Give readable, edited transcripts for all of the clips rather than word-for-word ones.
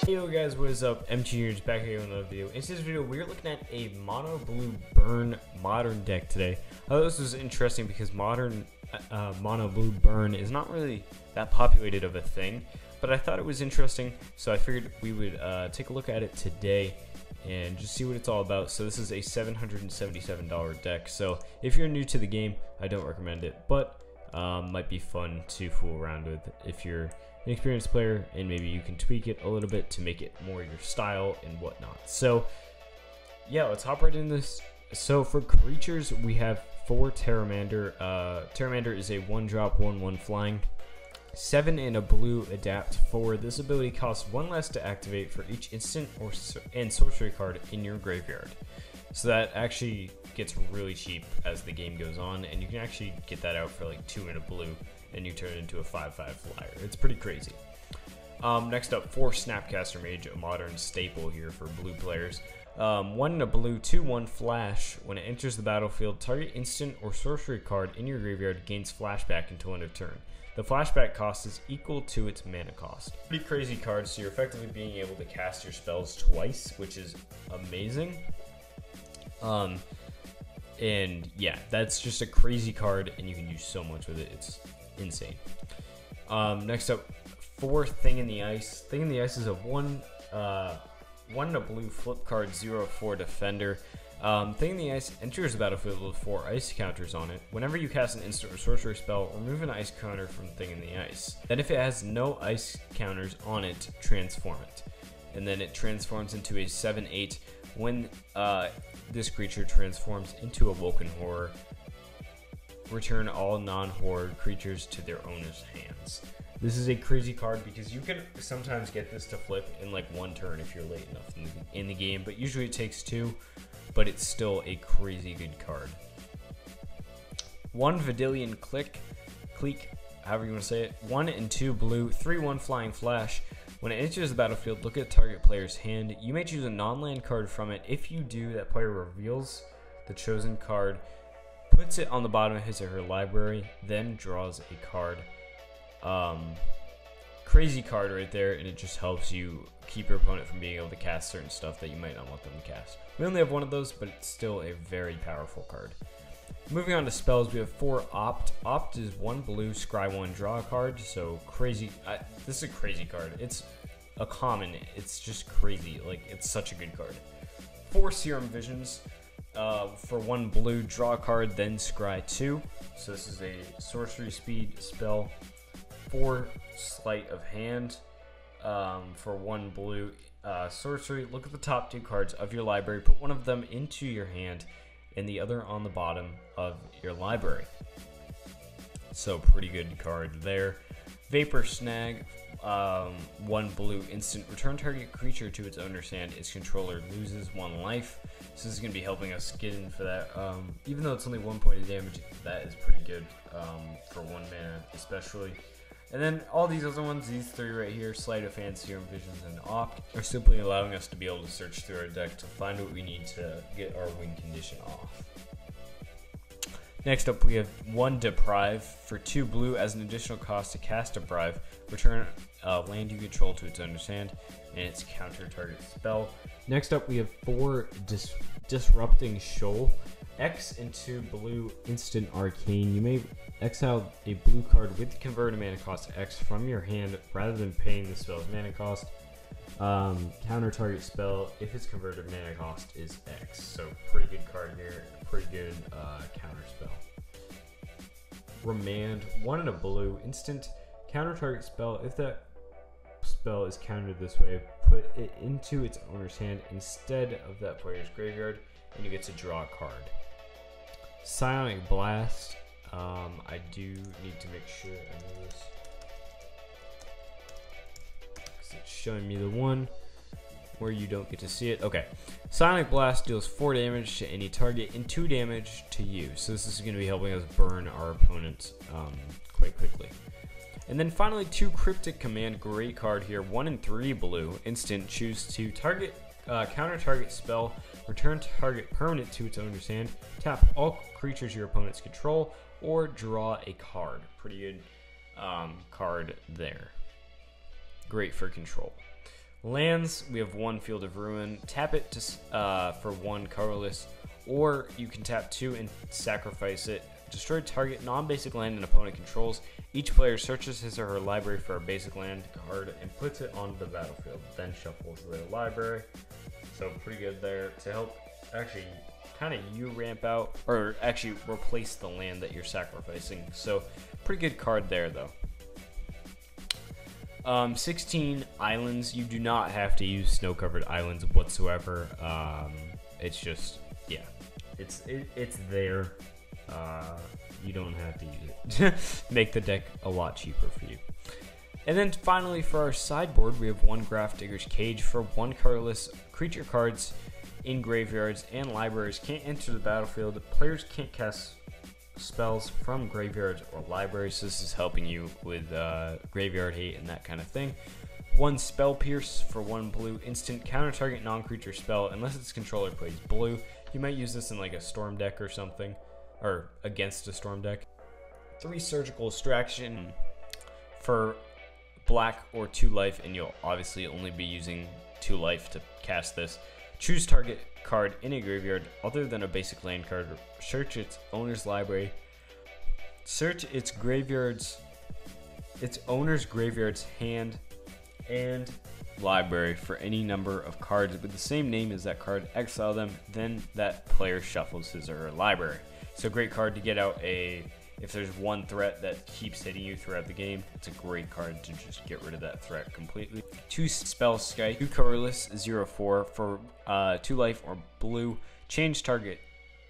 Hey yo guys, what is up? MTG here, just back here with another video. In this video, we're looking at a mono blue burn modern deck today. I thought this was interesting because modern mono blue burn is not really that populated of a thing, but I thought it was interesting, so I figured we would take a look at it today and just see what it's all about. So this is a $777 deck, so if you're new to the game, I don't recommend it, but might be fun to fool around with if you're an experienced player, and maybe you can tweak it a little bit to make it more your style and whatnot. So yeah, let's hop right in this. So for creatures, we have 4 Terramander. Terramander is a 1-drop 1/1 flying, 7 in a blue adapt 4. This ability costs 1 less to activate for each instant and sorcery card in your graveyard. So that actually gets really cheap as the game goes on, and you can actually get that out for like 2 in a blue, and you turn it into a 5/5 flyer. It's pretty crazy. Next up, 4 Snapcaster Mage, a modern staple here for blue players. 1 in a blue 2/1 flash. When it enters the battlefield, target instant or sorcery card in your graveyard gains flashback until end of turn. The flashback cost is equal to its mana cost. Pretty crazy card, so you're effectively being able to cast your spells twice, which is amazing. And yeah, that's just a crazy card, and you can do so much with it. It's insane. Next up, 4 Thing in the Ice. Thing in the Ice is a 1 in a blue flip card 0/4 defender. Thing in the Ice enters the battlefield with 4 ice counters on it. Whenever you cast an instant or sorcery spell, remove an ice counter from Thing in the Ice. Then if it has no ice counters on it, transform it. And then it transforms into a 7/8 when this creature transforms into a Woken Horror. Return all non-horde creatures to their owner's hands. This is a crazy card because you can sometimes get this to flip in like 1 turn if you're late enough in the game, but usually it takes 2, but it's still a crazy good card. 1 Vidillion Clique, however you want to say it. 1 and 2 blue, 3/1 flying flash. When it enters the battlefield, look at target player's hand. You may choose a non-land card from it. If you do, that player reveals the chosen card, puts it on the bottom of his or her library, then draws a card. Crazy card right there, and it just helps you keep your opponent from being able to cast certain stuff that you might not want them to cast. We only have 1 of those, but it's still a very powerful card. Moving on to spells, we have 4 Opt. Opt is 1 blue, scry 1, draw a card. So crazy. This is a crazy card. It's a common. It's just crazy. Like, it's such a good card. 4 Serum Visions. For 1 blue, draw a card, then scry 2. So this is a sorcery speed spell. 4 Sleight of Hand. For 1 blue sorcery, look at the top 2 cards of your library, put 1 of them into your hand and the other on the bottom of your library. So pretty good card there. Vapor Snag, 1 blue instant, return target creature to its owner's hand. Its controller loses 1 life. So this is going to be helping us get in for that. Even though it's only 1 point of damage, that is pretty good for 1 mana especially. And then all these other ones, these 3 right here, Sleight of Hand, Serum Visions, and Opt, are simply allowing us to be able to search through our deck to find what we need to get our win condition off. Next up, we have 1 Deprive. For 2 blue, as an additional cost to cast Deprive, return land you control to its owner's hand and its counter target spell. Next up, we have 4 Disrupting Shoal. X and 2 blue instant arcane. You may exile a blue card with the converted mana cost X from your hand rather than paying the spell's mana cost. Counter target spell if its converted mana cost is X. So pretty good card here. Pretty good counter spell. Remand, 1 in a blue instant. Counter target spell. If that spell is countered this way, put it into its owner's hand instead of that player's graveyard, and you get to draw a card. Psionic Blast. I do need to make sure I know this, because it's showing me the one where you don't get to see it. Okay. Psionic Blast deals 4 damage to any target and 2 damage to you. So this is going to be helping us burn our opponents quite quickly. And then finally, 2 Cryptic Command. Great card here. 1 and 3 blue instant. Choose to target counter target spell, return target permanent to its owner's hand, tap all creatures your opponents control, or draw a card. Pretty good card there. Great for control. Lands, we have 1 Field of Ruin. Tap it to, for 1 colorless, or you can tap 2 and sacrifice it. Destroy target non-basic land an opponent controls. Each player searches his or her library for a basic land card and puts it onto the battlefield, then shuffles their library. So pretty good there to help actually kind of you ramp out, or actually replace the land that you're sacrificing. So pretty good card there though. 16 islands. You do not have to use snow-covered islands whatsoever. It's just, yeah, it's there. You don't have to use it. Make the deck a lot cheaper for you. And then finally for our sideboard, we have 1 Graph Digger's Cage. For 1 colorless, creature cards in graveyards and libraries can't enter the battlefield. Players can't cast spells from graveyards or libraries, so this is helping you with graveyard hate and that kind of thing. 1 Spell Pierce. For 1 blue, instant counter target non-creature spell unless its controller plays blue. You might use this in like a storm deck or something, or against a storm deck. 3 Surgical Extraction. For black or 2 life, and you'll obviously only be using 2 life to cast this. Choose target card in a graveyard other than a basic land card. Search its owner's library. Search its owner's graveyard's hand and library for any number of cards with the same name as that card. Exile them, then that player shuffles his or her library. So great card to get out if there's one threat that keeps hitting you throughout the game. It's a great card to just get rid of that threat completely. 2 Spell Skite. 2 colorless, 0/4. For 2 life or blue, change target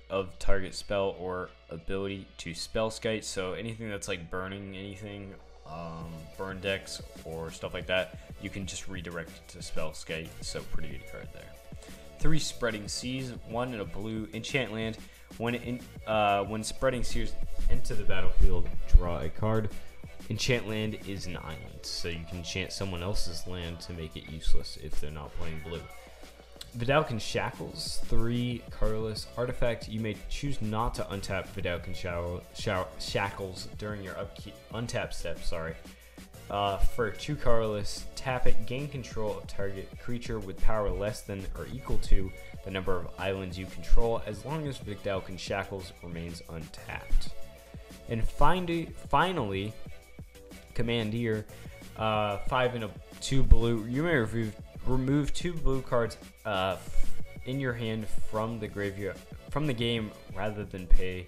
of target spell or ability to Spell Skite. So anything that's like burning anything, burn decks or stuff like that, you can just redirect it to Spell Skite. So pretty good card there. 3 Spreading Seas. 1 in a blue enchant land. When Spreading Seas enter the battlefield, draw a card. Enchant land is an island, so you can enchant someone else's land to make it useless if they're not playing blue. Vidalcan Shackles. 3 colorless artifact. You may choose not to untap Vidalcan Shackles during your untap step. For 2 colorless, tap it, gain control of target creature with power less than or equal to the number of islands you control, as long as Vidalcan Shackles remains untapped. And finally, Commandeer. 5 and 2 blue. You may remove 2 blue cards in your hand from the game rather than pay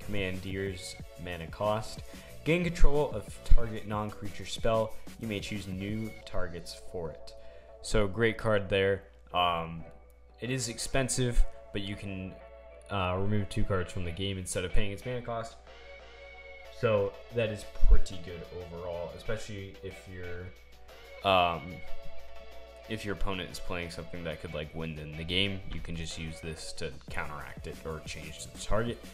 Commandeer's mana cost. Gain control of target non-creature spell. You may choose new targets for it. So great card there. It is expensive, but you can remove 2 cards from the game instead of paying its mana cost. So that is pretty good overall, especially if your opponent is playing something that could like win in the game. You can just use this to counteract it or change the target.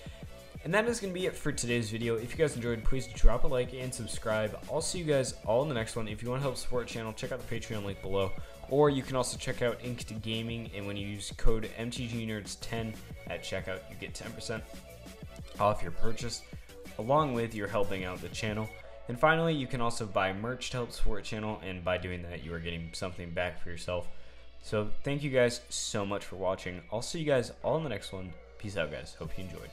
And that is going to be it for today's video. If you guys enjoyed, please drop a like and subscribe. I'll see you guys all in the next one. If you want to help support the channel, check out the Patreon link below. Or you can also check out Inked Gaming, and when you use code MTGNerds10 at checkout, you get 10% off your purchase, along with you're helping out the channel. And finally, you can also buy merch to help support the channel, and by doing that, you are getting something back for yourself. So thank you guys so much for watching. I'll see you guys all in the next one. Peace out, guys. Hope you enjoyed.